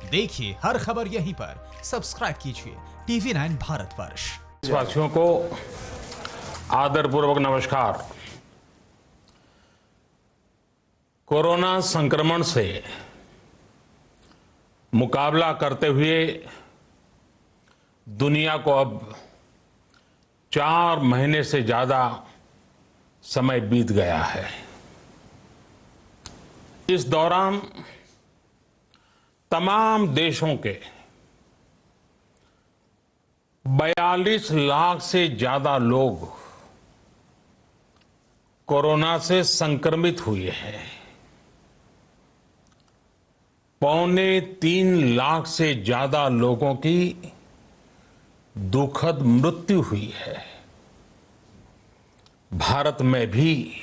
देखिए हर खबर यहीं पर, सब्सक्राइब कीजिए TV9 भारतवर्ष। देशवासियों को आदरपूर्वक नमस्कार। कोरोना संक्रमण से मुकाबला करते हुए दुनिया को अब 4 महीने से ज्यादा समय बीत गया है। इस दौरान तमाम देशों के 42 लाख से ज्यादा लोग कोरोना से संक्रमित हुए हैं। 2.25 लाख से ज्यादा लोगों की दुखद मृत्यु हुई है। भारत में भी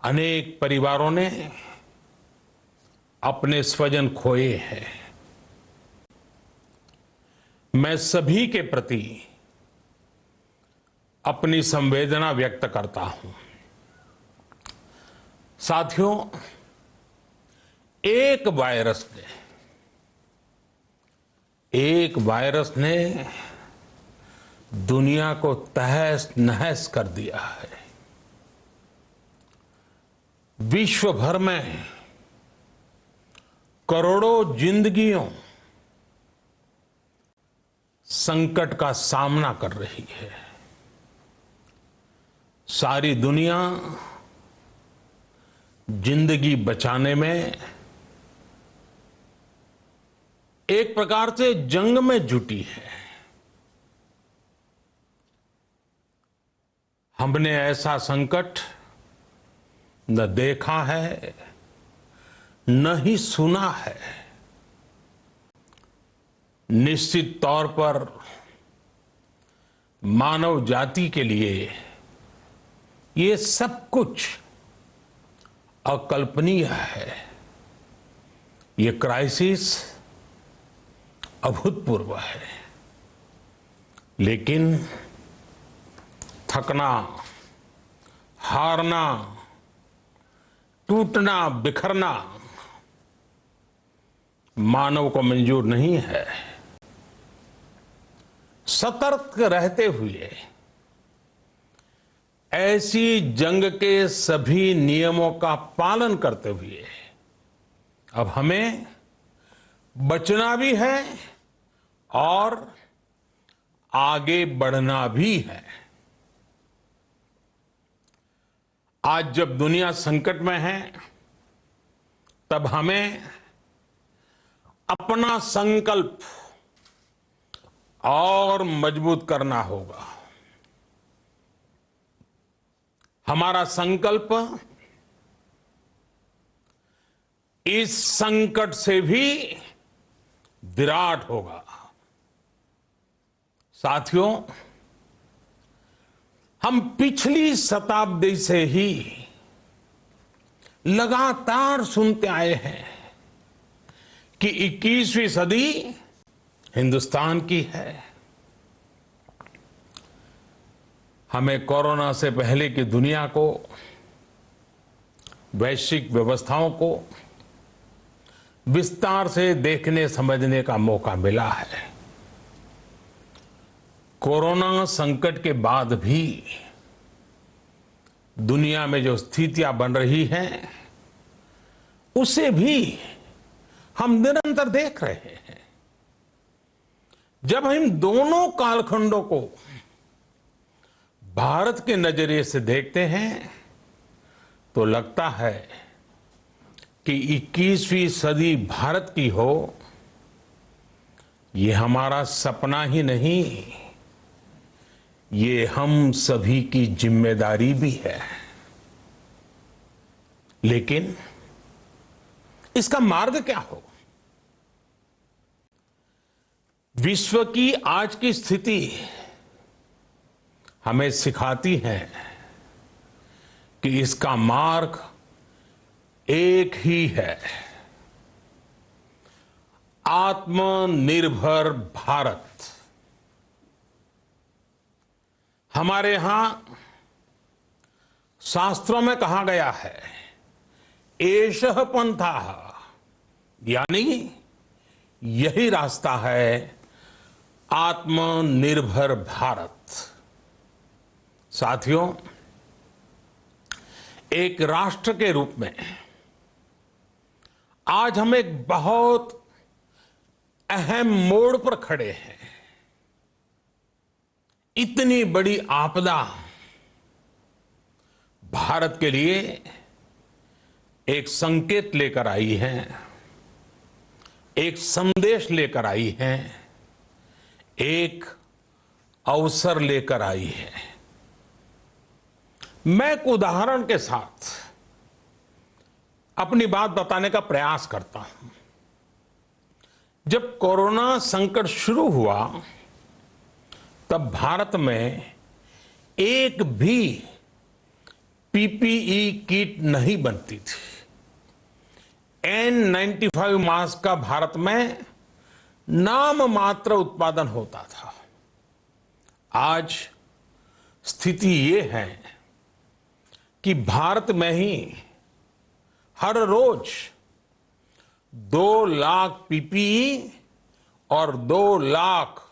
अनेक परिवारों ने अपने स्वजन खोए हैं। मैं सभी के प्रति अपनी संवेदना व्यक्त करता हूं। साथियों, एक वायरस ने दुनिया को तहस नहस कर दिया है। विश्व भर में करोड़ों जिंदगियों संकट का सामना कर रही है। सारी दुनिया जिंदगी बचाने में एक प्रकार से जंग में जुटी है। हमने ऐसा संकट न देखा है, न ही सुना है। निश्चित तौर पर मानव जाति के लिए ये सब कुछ अकल्पनीय है। ये क्राइसिस अभूतपूर्व है। लेकिन थकना, हारना, टूटना, बिखरना मानव को मंजूर नहीं है। सतर्क रहते हुए ऐसी जंग के सभी नियमों का पालन करते हुए अब हमें बचना भी है और आगे बढ़ना भी है। आज जब दुनिया संकट में है, तब हमें अपना संकल्प और मजबूत करना होगा। हमारा संकल्प इस संकट से भी विराट होगा। साथियों, हम पिछली शताब्दी से ही लगातार सुनते आए हैं कि 21वीं सदी हिंदुस्तान की है। हमें कोरोना से पहले की दुनिया को, वैश्विक व्यवस्थाओं को विस्तार से देखने समझने का मौका मिला है। कोरोना संकट के बाद भी दुनिया में जो स्थितियां बन रही हैं, उसे भी हम निरंतर देख रहे हैं। जब हम दोनों कालखंडों को भारत के नजरिए से देखते हैं, तो लगता है कि 21वीं सदी भारत की हो, ये हमारा सपना ही नहीं, ये हम सभी की जिम्मेदारी भी है। लेकिन इसका मार्ग क्या हो? विश्व की आज की स्थिति हमें सिखाती है कि इसका मार्ग एक ही है, आत्मनिर्भर भारत। हमारे यहां शास्त्रों में कहा गया है, एषः पंथः यानी यही रास्ता है आत्मनिर्भर भारत। साथियों, एक राष्ट्र के रूप में आज हम एक बहुत अहम मोड़ पर खड़े हैं। इतनी बड़ी आपदा भारत के लिए एक संकेत लेकर आई है, एक संदेश लेकर आई है, एक अवसर लेकर आई है। मैं एक उदाहरण के साथ अपनी बात बताने का प्रयास करता हूं। जब कोरोना संकट शुरू हुआ तब भारत में एक भी पीपीई किट नहीं बनती थी। N95 मास्क का भारत में नाम मात्र उत्पादन होता था। आज स्थिति ये है कि भारत में ही हर रोज 2 लाख पीपीई और 2 लाख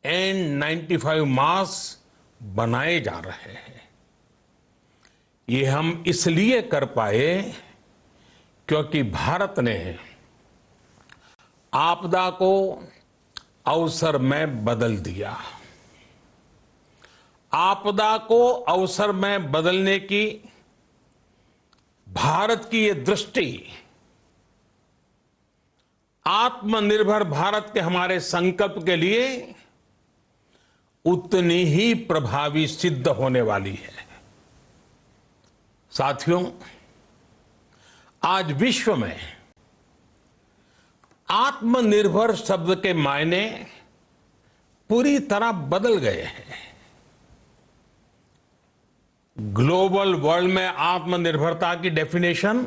N95 मास्क बनाए जा रहे हैं। ये हम इसलिए कर पाए क्योंकि भारत ने आपदा को अवसर में बदल दिया। आपदा को अवसर में बदलने की भारत की ये दृष्टि आत्मनिर्भर भारत के हमारे संकल्प के लिए उतनी ही प्रभावी सिद्ध होने वाली है। साथियों, आज विश्व में आत्मनिर्भर शब्द के मायने पूरी तरह बदल गए हैं। ग्लोबल वर्ल्ड में आत्मनिर्भरता की डेफिनेशन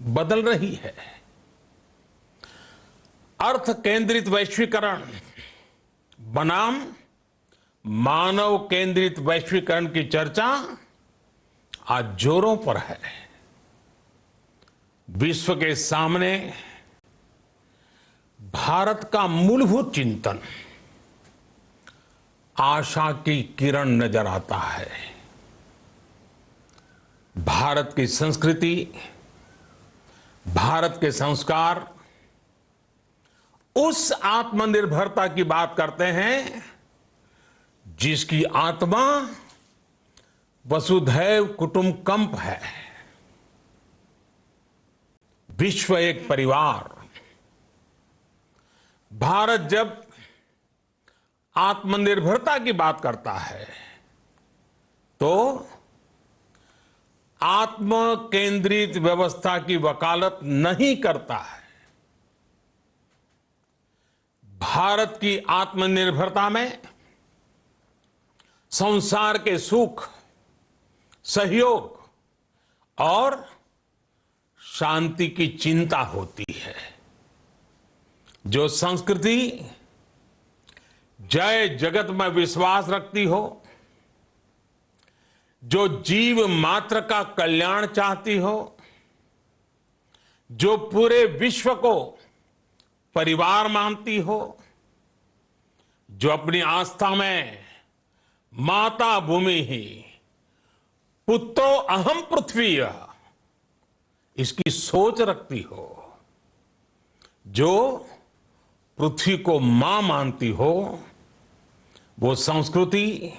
बदल रही है। अर्थ केंद्रित वैश्वीकरण बनाम मानव केंद्रित वैश्वीकरण की चर्चा आज जोरों पर है। विश्व के सामने भारत का मूलभूत चिंतन आशा की किरण नजर आता है। भारत की संस्कृति, भारत के संस्कार उस आत्मनिर्भरता की बात करते हैं जिसकी आत्मा वसुधैव कुटुंबकम है। विश्व एक परिवार। भारत जब आत्मनिर्भरता की बात करता है तो आत्म केंद्रित व्यवस्था की वकालत नहीं करता है। भारत की आत्मनिर्भरता में संसार के सुख, सहयोग और शांति की चिंता होती है। जो संस्कृति जय जगत में विश्वास रखती हो, जो जीव मात्र का कल्याण चाहती हो, जो पूरे विश्व को परिवार मानती हो, जो अपनी आस्था में माता भूमि ही पुत्रो अहम पृथ्वी इसकी सोच रखती हो, जो पृथ्वी को मां मानती हो, वो संस्कृति,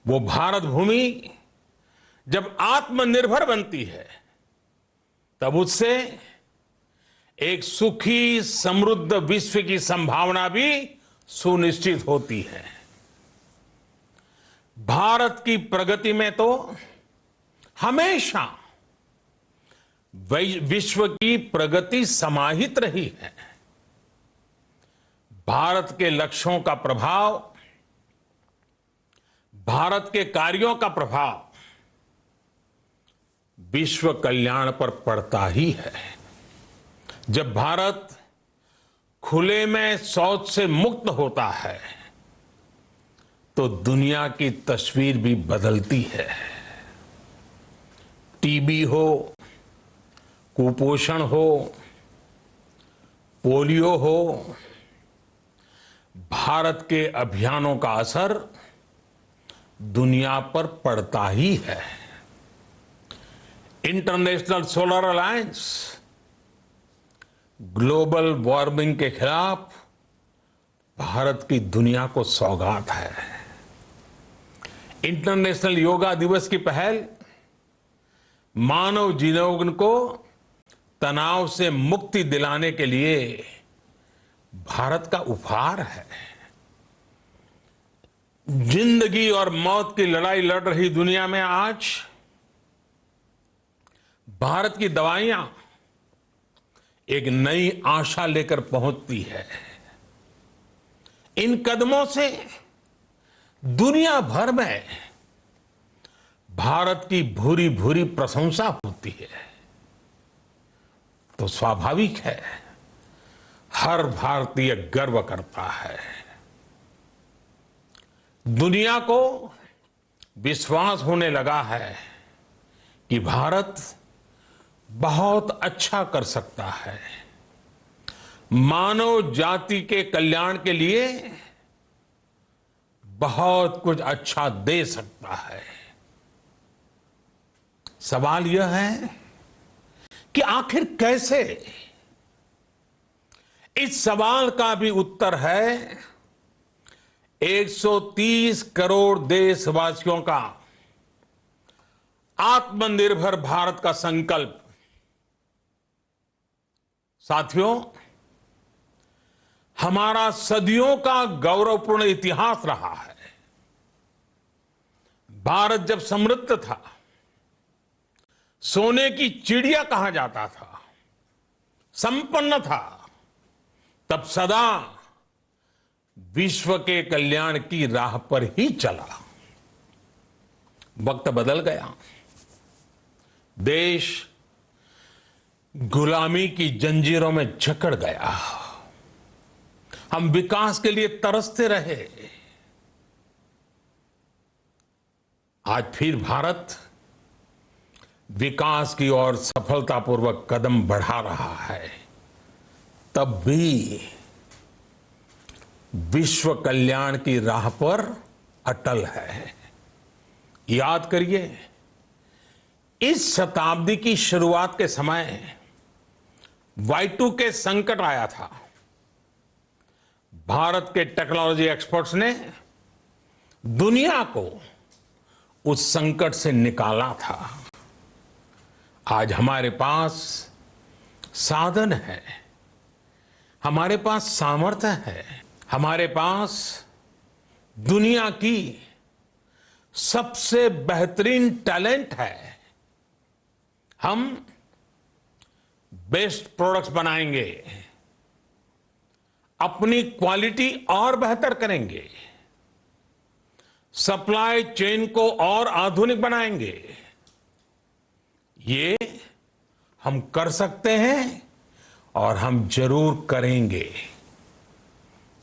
वो भारत भूमि जब आत्मनिर्भर बनती है तब उससे एक सुखी समृद्ध विश्व की संभावना भी सुनिश्चित होती है। भारत की प्रगति में तो हमेशा विश्व की प्रगति समाहित रही है। भारत के लक्ष्यों का प्रभाव, भारत के कार्यों का प्रभाव विश्व कल्याण पर पड़ता ही है। जब भारत खुले में शौच से मुक्त होता है तो दुनिया की तस्वीर भी बदलती है। टीबी हो, कुपोषण हो, पोलियो हो, भारत के अभियानों का असर दुनिया पर पड़ता ही है। International solar alliance global warming के खिलाफ भारत की दुनिया को सौगात है। इंटरनेशनल योगा दिवस की पहल मानव जीवन को तनाव से मुक्ति दिलाने के लिए भारत का उपहार है। जिंदगी और मौत की लड़ाई लड़ रही दुनिया में आज भारत की दवाइयां एक नई आशा लेकर पहुंचती है। इन कदमों से दुनिया भर में भारत की भूरी भूरी प्रशंसा होती है। तो स्वाभाविक है, हर भारतीय गर्व करता है। दुनिया को विश्वास होने लगा है कि भारत बहुत अच्छा कर सकता है, मानव जाति के कल्याण के लिए बहुत कुछ अच्छा दे सकता है। सवाल यह है कि आखिर कैसे? इस सवाल का भी उत्तर है 130 करोड़ देशवासियों का आत्मनिर्भर भारत का संकल्प। साथियों, हमारा सदियों का गौरवपूर्ण इतिहास रहा है। भारत जब समृद्ध था, सोने की चिड़िया कहा जाता था, संपन्न था, तब सदा विश्व के कल्याण की राह पर ही चला। वक्त बदल गया, देश गुलामी की जंजीरों में जकड़ गया। हम विकास के लिए तरसते रहे। आज फिर भारत विकास की ओर सफलतापूर्वक कदम बढ़ा रहा है। तब भी विश्व कल्याण की राह पर अटल है। याद करिए, इस शताब्दी की शुरुआत के समय Y2K संकट आया था। भारत के टेक्नोलॉजी एक्सपर्ट्स ने दुनिया को उस संकट से निकाला था। आज हमारे पास साधन है, हमारे पास सामर्थ्य है, हमारे पास दुनिया की सबसे बेहतरीन टैलेंट है। हम बेस्ट प्रोडक्ट्स बनाएंगे, अपनी क्वालिटी और बेहतर करेंगे, सप्लाई चेन को और आधुनिक बनाएंगे। ये हम कर सकते हैं और हम जरूर करेंगे।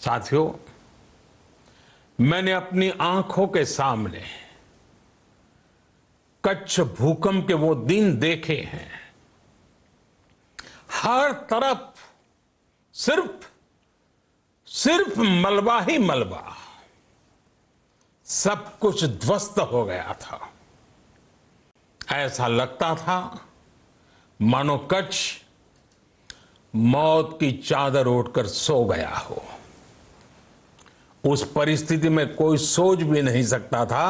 साथियों, मैंने अपनी आंखों के सामने कच्छ भूकंप के वो दिन देखे हैं। हर तरफ सिर्फ मलबा ही मलबा, सब कुछ ध्वस्त हो गया था। ऐसा लगता था मानो कच्छ मौत की चादर ओढ़कर सो गया हो। उस परिस्थिति में कोई सोच भी नहीं सकता था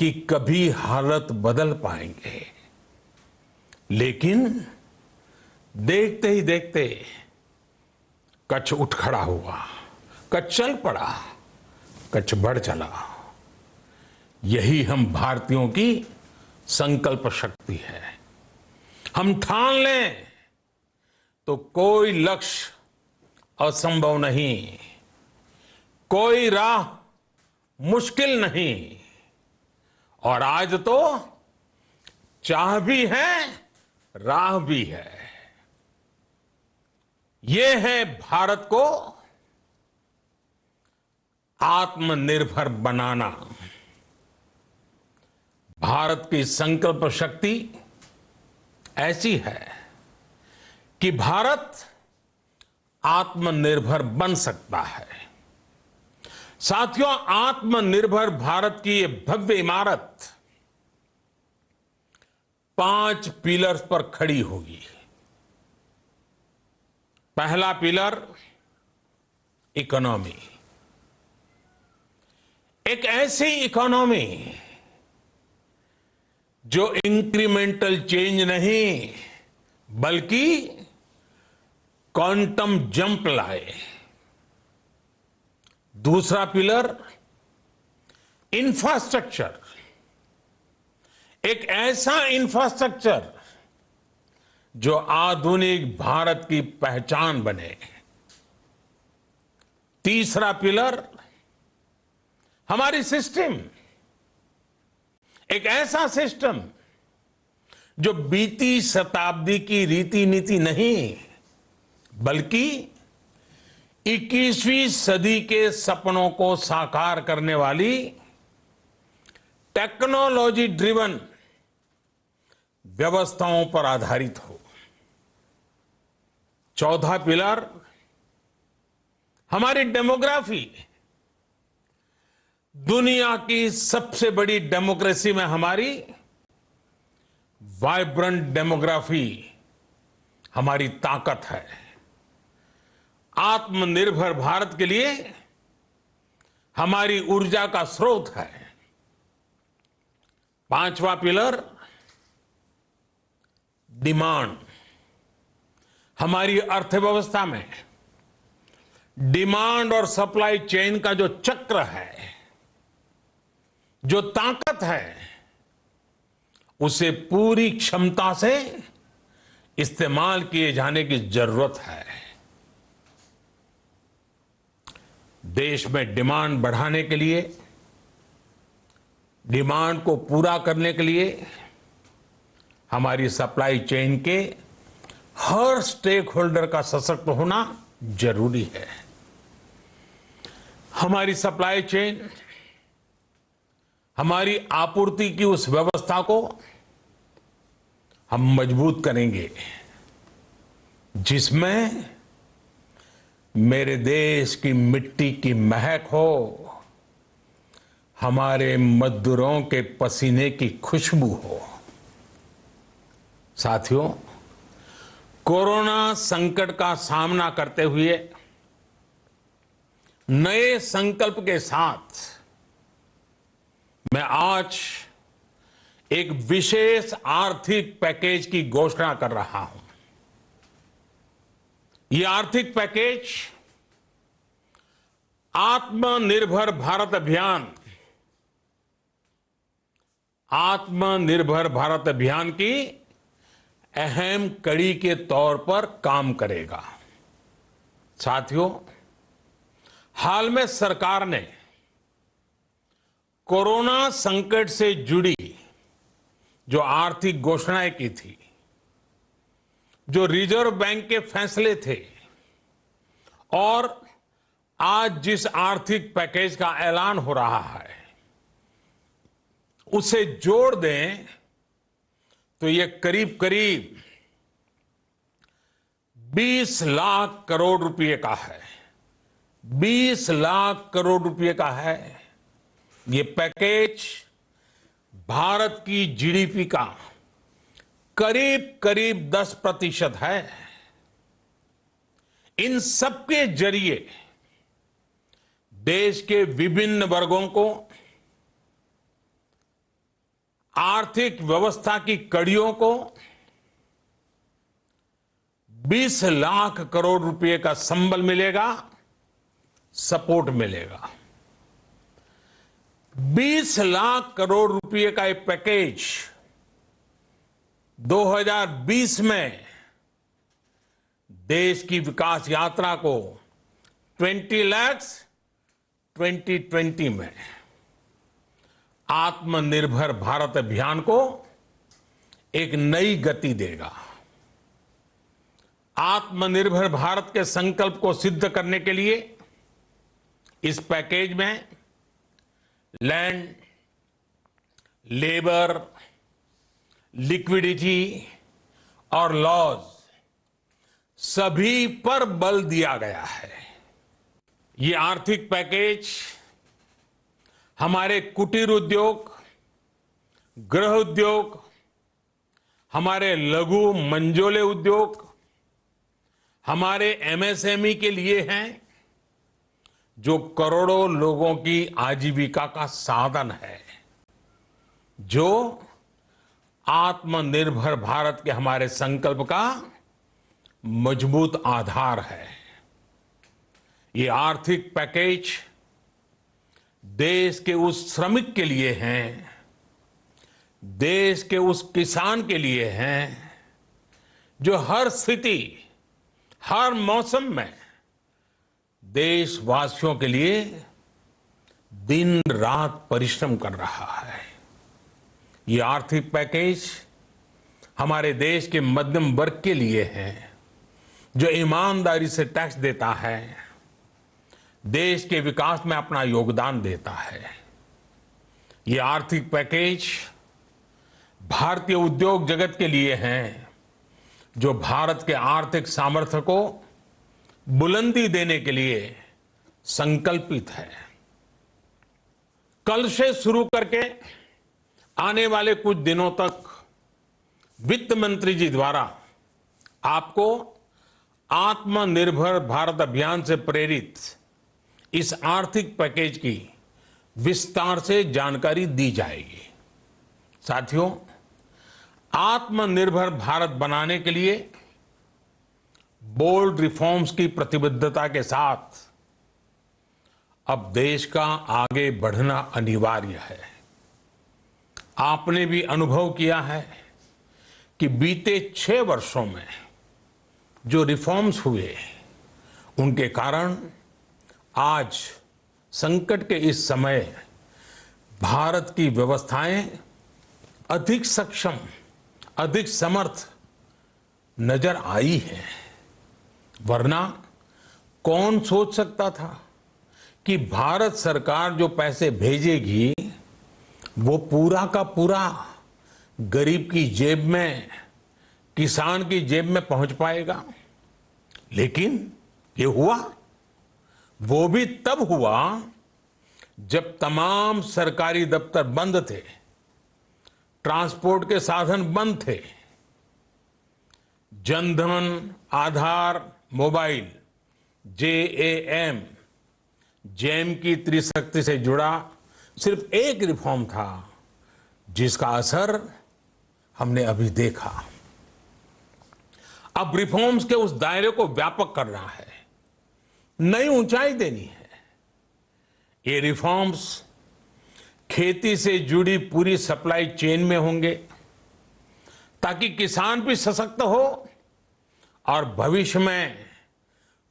कि कभी हालत बदल पाएंगे। लेकिन देखते ही देखते कच्छ उठ खड़ा हुआ, कच्छ चल पड़ा, कच्छ बढ़ चला। यही हम भारतीयों की संकल्प शक्ति है। हम ठान लें तो कोई लक्ष्य असंभव नहीं, कोई राह मुश्किल नहीं। और आज तो चाह भी है, राह भी है। ये है भारत को आत्मनिर्भर बनाना। भारत की संकल्प शक्ति ऐसी है कि भारत आत्मनिर्भर बन सकता है। साथियों, आत्मनिर्भर भारत की ये भव्य इमारत 5 पिलर्स पर खड़ी होगी। पहला पिलर इकोनॉमी। एक ऐसी इकोनॉमी जो इंक्रीमेंटल चेंज नहीं बल्कि क्वांटम जंप लाए। दूसरा पिलर इंफ्रास्ट्रक्चर। एक ऐसा इंफ्रास्ट्रक्चर जो आधुनिक भारत की पहचान बने। तीसरा पिलर हमारी सिस्टम। एक ऐसा सिस्टम जो बीती शताब्दी की रीति नीति नहीं बल्कि 21वीं सदी के सपनों को साकार करने वाली टेक्नोलॉजी ड्रिवन व्यवस्थाओं पर आधारित हो। चौथा पिलर हमारी डेमोग्राफी। दुनिया की सबसे बड़ी डेमोक्रेसी में हमारी वाइब्रेंट डेमोग्राफी हमारी ताकत है। आत्मनिर्भर भारत के लिए हमारी ऊर्जा का स्रोत है। पांचवा पिलर डिमांड। हमारी अर्थव्यवस्था में डिमांड और सप्लाई चेन का जो चक्र है, जो ताकत है, उसे पूरी क्षमता से इस्तेमाल किए जाने की जरूरत है। देश में डिमांड बढ़ाने के लिए, डिमांड को पूरा करने के लिए हमारी सप्लाई चेन के हर स्टेक होल्डर का सशक्त होना जरूरी है। हमारी सप्लाई चेन, हमारी आपूर्ति की उस व्यवस्था को हम मजबूत करेंगे जिसमें मेरे देश की मिट्टी की महक हो, हमारे मजदूरों के पसीने की खुशबू हो। साथियों, कोरोना संकट का सामना करते हुए नए संकल्प के साथ मैं आज एक विशेष आर्थिक पैकेज की घोषणा कर रहा हूं। यह आर्थिक पैकेज आत्मनिर्भर भारत अभियान, आत्मनिर्भर भारत अभियान की अहम कड़ी के तौर पर काम करेगा। साथियों, हाल में सरकार ने कोरोना संकट से जुड़ी जो आर्थिक घोषणाएं की थी, जो रिजर्व बैंक के फैसले थे और आज जिस आर्थिक पैकेज का ऐलान हो रहा है, उसे जोड़ दें तो ये करीब करीब 20 लाख करोड़ रुपए का है। 20 लाख करोड़ रुपए का है। ये पैकेज भारत की जीडीपी का करीब करीब 10% है। इन सबके जरिए देश के विभिन्न वर्गों को आर्थिक व्यवस्था की कड़ियों को 20 लाख करोड़ रुपए का संबल मिलेगा, सपोर्ट मिलेगा। 20 लाख करोड़ रुपए का एक पैकेज 2020 में देश की विकास यात्रा को 20 लाख 2020 में आत्मनिर्भर भारत अभियान को एक नई गति देगा। आत्मनिर्भर भारत के संकल्प को सिद्ध करने के लिए इस पैकेज में लैंड, लेबर, लिक्विडिटी और लॉज सभी पर बल दिया गया है। ये आर्थिक पैकेज हमारे कुटीर उद्योग, गृह उद्योग, हमारे लघु मंझोले उद्योग, हमारे एमएसएमई के लिए हैं, जो करोड़ों लोगों की आजीविका का साधन है, जो आत्मनिर्भर भारत के हमारे संकल्प का मजबूत आधार है। ये आर्थिक पैकेज देश के उस श्रमिक के लिए हैं, देश के उस किसान के लिए हैं, जो हर स्थिति, हर मौसम में देशवासियों के लिए दिन रात परिश्रम कर रहा है। ये आर्थिक पैकेज हमारे देश के मध्यम वर्ग के लिए है, जो ईमानदारी से टैक्स देता है, देश के विकास में अपना योगदान देता है। ये आर्थिक पैकेज भारतीय उद्योग जगत के लिए है, जो भारत के आर्थिक सामर्थ्य को बुलंदी देने के लिए संकल्पित है। कल से शुरू करके आने वाले कुछ दिनों तक वित्त मंत्री जी द्वारा आपको आत्मनिर्भर भारत अभियान से प्रेरित इस आर्थिक पैकेज की विस्तार से जानकारी दी जाएगी। साथियों, आत्मनिर्भर भारत बनाने के लिए बोल्ड रिफॉर्म्स की प्रतिबद्धता के साथ अब देश का आगे बढ़ना अनिवार्य है। आपने भी अनुभव किया है कि बीते 6 वर्षों में जो रिफॉर्म्स हुए, उनके कारण आज संकट के इस समय भारत की व्यवस्थाएं अधिक सक्षम, अधिक समर्थ नजर आई है। वरना कौन सोच सकता था कि भारत सरकार जो पैसे भेजेगी वो पूरा का पूरा गरीब की जेब में, किसान की जेब में पहुंच पाएगा। लेकिन ये हुआ, वो भी तब हुआ जब तमाम सरकारी दफ्तर बंद थे, ट्रांसपोर्ट के साधन बंद थे, जनधन, आधार, मोबाइल, जेम की त्रिशक्ति से जुड़ा सिर्फ एक रिफॉर्म था, जिसका असर हमने अभी देखा। अब रिफॉर्म्स के उस दायरे को व्यापक करना है, नई ऊंचाई देनी है। ये रिफॉर्म्स खेती से जुड़ी पूरी सप्लाई चेन में होंगे, ताकि किसान भी सशक्त हो और भविष्य में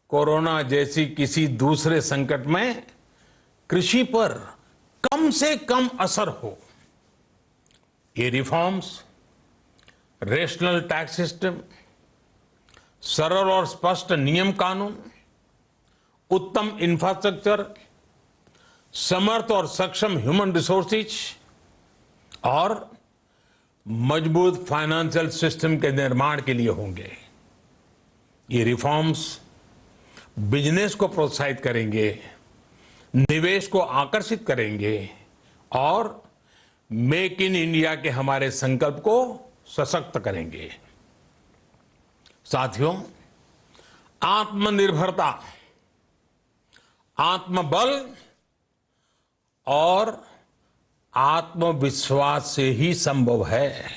कोरोना जैसी किसी दूसरे संकट में कृषि पर कम से कम असर हो। ये रिफॉर्म्स रेशनल टैक्स सिस्टम, सरल और स्पष्ट नियम कानून, उत्तम इंफ्रास्ट्रक्चर, समर्थ और सक्षम ह्यूमन रिसोर्सेज और मजबूत फाइनेंशियल सिस्टम के निर्माण के लिए होंगे। ये रिफॉर्म्स बिजनेस को प्रोत्साहित करेंगे, निवेश को आकर्षित करेंगे और मेक इन इंडिया के हमारे संकल्प को सशक्त करेंगे। साथियों, आत्मनिर्भरता, आत्मबल और आत्मविश्वास से ही संभव है।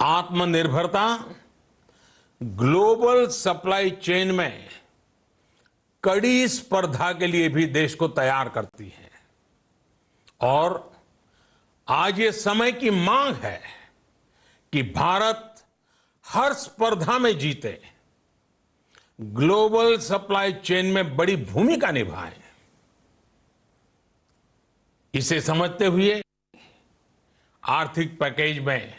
आत्मनिर्भरता ग्लोबल सप्लाई चेन में कड़ी स्पर्धा के लिए भी देश को तैयार करती है और आज ये समय की मांग है कि भारत हर स्पर्धा में जीते, ग्लोबल सप्लाई चेन में बड़ी भूमिका निभाए। इसे समझते हुए आर्थिक पैकेज में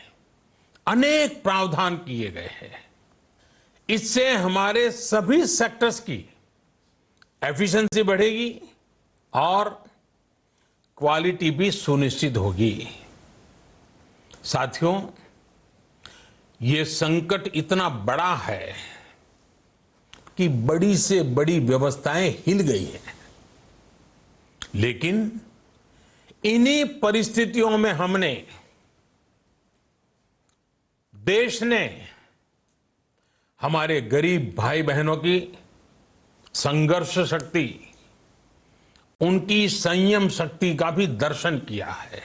अनेक प्रावधान किए गए हैं। इससे हमारे सभी सेक्टर्स की एफिशिएंसी बढ़ेगी और क्वालिटी भी सुनिश्चित होगी। साथियों, ये संकट इतना बड़ा है कि बड़ी से बड़ी व्यवस्थाएं हिल गई हैं। लेकिन इन्हीं परिस्थितियों में हमने, देश ने हमारे गरीब भाई बहनों की संघर्ष शक्ति, उनकी संयम शक्ति का भी दर्शन किया है।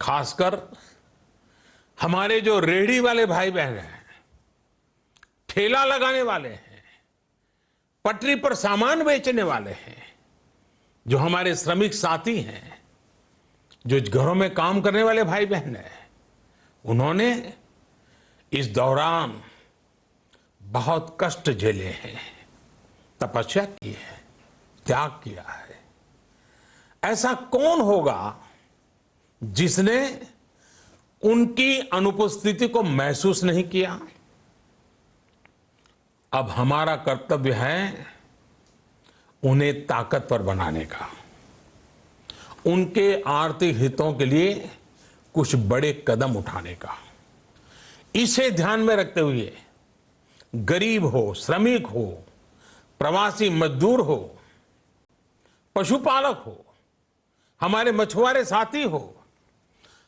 खासकर हमारे जो रेहड़ी वाले भाई बहन हैं, ठेला लगाने वाले हैं, पटरी पर सामान बेचने वाले हैं, जो हमारे श्रमिक साथी हैं, जो घरों में काम करने वाले भाई बहन हैं, उन्होंने इस दौरान बहुत कष्ट झेले हैं, तपस्या की है, त्याग किया है। ऐसा कौन होगा जिसने उनकी अनुपस्थिति को महसूस नहीं किया? अब हमारा कर्तव्य है उन्हें ताकतवर बनाने का, उनके आर्थिक हितों के लिए कुछ बड़े कदम उठाने का। इसे ध्यान में रखते हुए गरीब हो, श्रमिक हो, प्रवासी मजदूर हो, पशुपालक हो, हमारे मछुआरे साथी हो,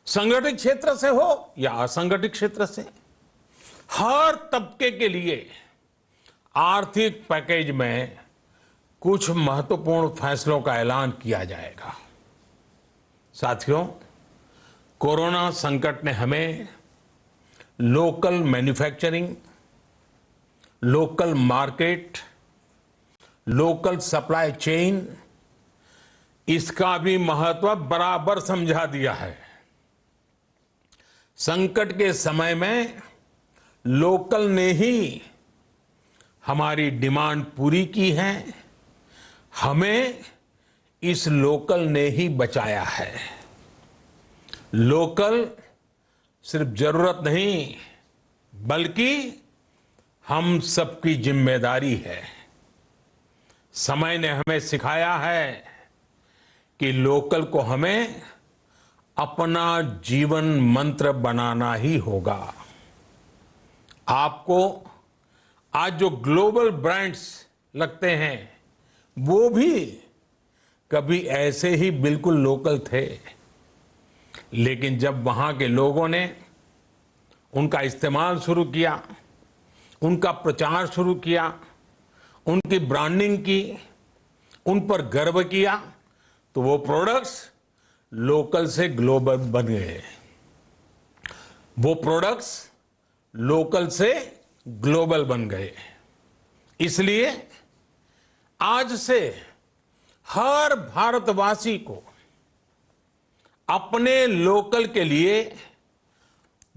संगठित क्षेत्र से हो या असंगठित क्षेत्र से, हर तबके के लिए आर्थिक पैकेज में कुछ महत्वपूर्ण फैसलों का ऐलान किया जाएगा। साथियों, कोरोना संकट ने हमें local manufacturing, local market, local supply chain, इसका भी महत्व बराबर समझा दिया है। संकट के समय में लोकल ने ही हमारी डिमांड पूरी की है, हमें इस लोकल ने ही बचाया है। लोकल सिर्फ जरूरत नहीं, बल्कि हम सबकी जिम्मेदारी है। समय ने हमें सिखाया है कि लोकल को हमें अपना जीवन मंत्र बनाना ही होगा। आपको आज जो ग्लोबल ब्रांड्स लगते हैं, वो भी कभी ऐसे ही बिल्कुल लोकल थे, लेकिन जब वहां के लोगों ने उनका इस्तेमाल शुरू किया, उनका प्रचार शुरू किया, उनकी ब्रांडिंग की, उन पर गर्व किया, तो वो प्रोडक्ट्स लोकल से ग्लोबल बन गए। वो प्रोडक्ट्स लोकल से ग्लोबल बन गए। इसलिए आज से हर भारतवासी को अपने लोकल के लिए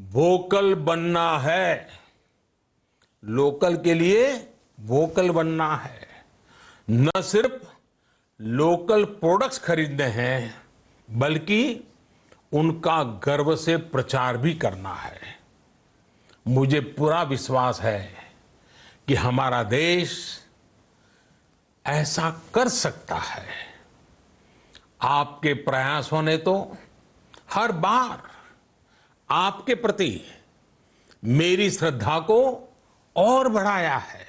वोकल बनना है। लोकल के लिए वोकल बनना है। न सिर्फ लोकल प्रोडक्ट्स खरीदने हैं, बल्कि उनका गर्व से प्रचार भी करना है। मुझे पूरा विश्वास है कि हमारा देश ऐसा कर सकता है। आपके प्रयासों ने तो हर बार आपके प्रति मेरी श्रद्धा को और बढ़ाया है।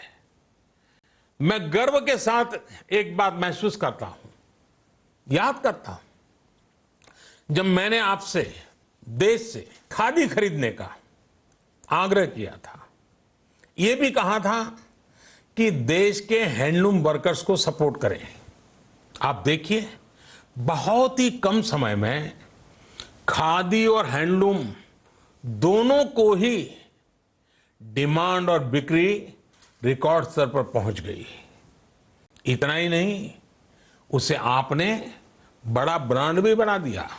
मैं गर्व के साथ एक बात महसूस करता हूं, याद करता हूं, जब मैंने आपसे देश से खादी खरीदने का आग्रह किया था, यह भी कहा था कि देश के हैंडलूम वर्कर्स को सपोर्ट करें। आप देखिए, बहुत ही कम समय में खादी और हैंडलूम दोनों को ही डिमांड और बिक्री रिकॉर्ड स्तर पर पहुंच गई। इतना ही नहीं, उसे आपने बड़ा ब्रांड भी बना दिया।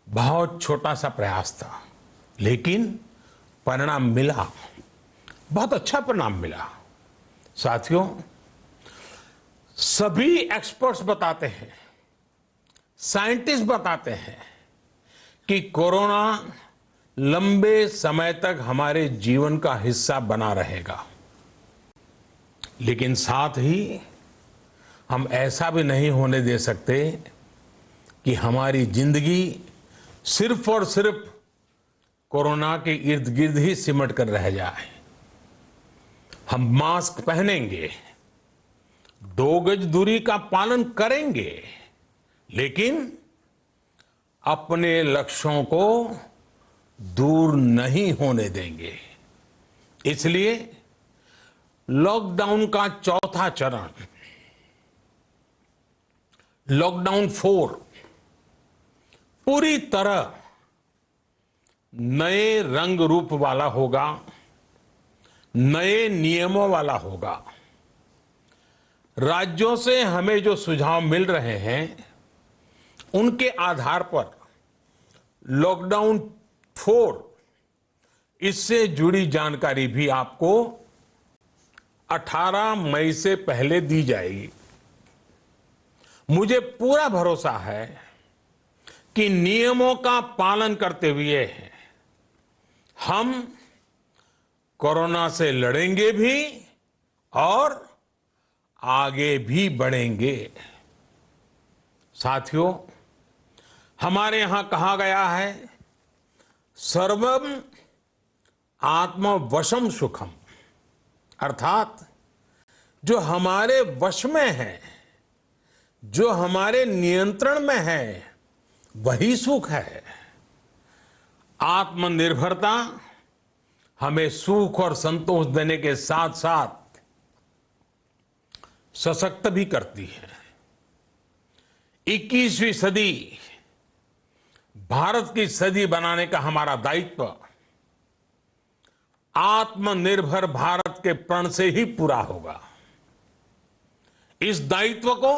बहुत छोटा सा प्रयास था, लेकिन परिणाम मिला, बहुत अच्छा परिणाम मिला। साथियों, सभी एक्सपर्ट्स बताते हैं, साइंटिस्ट बताते हैं कि कोरोना लंबे समय तक हमारे जीवन का हिस्सा बना रहेगा। लेकिन साथ ही हम ऐसा भी नहीं होने दे सकते कि हमारी जिंदगी सिर्फ और सिर्फ कोरोना के इर्द गिर्द ही सिमट कर रह जाए। हम मास्क पहनेंगे, 2 गज दूरी का पालन करेंगे, लेकिन अपने लक्ष्यों को दूर नहीं होने देंगे। इसलिए लॉकडाउन का चौथा चरण, लॉकडाउन 4, पूरी तरह नए रंग रूप वाला होगा, नए नियमों वाला होगा। राज्यों से हमें जो सुझाव मिल रहे हैं उनके आधार पर लॉकडाउन 4, इससे जुड़ी जानकारी भी आपको 18 मई से पहले दी जाएगी। मुझे पूरा भरोसा है कि नियमों का पालन करते हुए हम कोरोना से लड़ेंगे भी और आगे भी बढ़ेंगे। साथियों, हमारे यहां कहा गया है, सर्वम आत्मवशम सुखम, अर्थात जो हमारे वश में है, जो हमारे नियंत्रण में है, वही सुख है। आत्मनिर्भरता हमें सुख और संतोष देने के साथ साथ सशक्त भी करती है। 21वीं सदी भारत की सदी बनाने का हमारा दायित्व आत्मनिर्भर भारत के प्रण से ही पूरा होगा। इस दायित्व को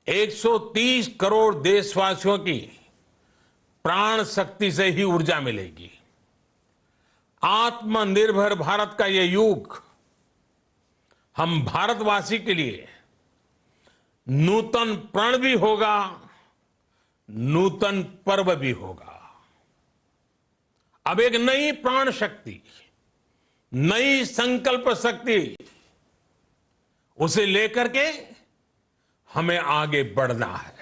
130 करोड़ देशवासियों की प्राण शक्ति से ही ऊर्जा मिलेगी। आत्मनिर्भर भारत का यह युग हम भारतवासी के लिए नूतन प्रण भी होगा, नूतन पर्व भी होगा। अब एक नई प्राण शक्ति, नई संकल्प शक्ति, उसे लेकर के हमें आगे बढ़ना है।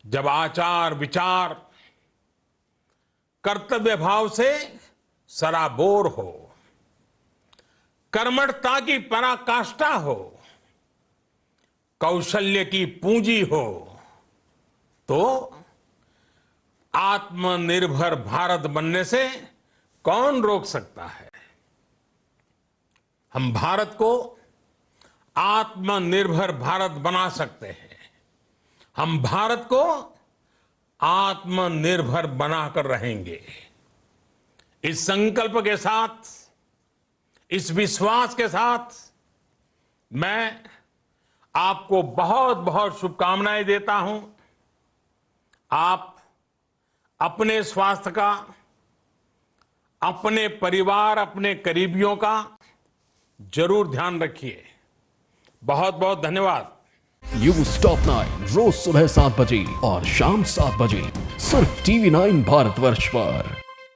जब आचार विचार कर्तव्य भाव से सराबोर हो, कर्मठता की पराकाष्ठा हो, कौशल्य की पूंजी हो, तो आत्मनिर्भर भारत बनने से कौन रोक सकता है। हम भारत को आत्मनिर्भर भारत बना सकते हैं। हम भारत को आत्मनिर्भर बनाकर रहेंगे। इस संकल्प के साथ, इस विश्वास के साथ मैं आपको बहुत बहुत शुभकामनाएं देता हूं। आप अपने स्वास्थ्य का, अपने परिवार, अपने करीबियों का जरूर ध्यान रखिए। बहुत बहुत धन्यवाद। न्यूज टॉप 9 रोज सुबह 7 बजे और शाम 7 बजे सिर्फ TV9 भारतवर्ष पर।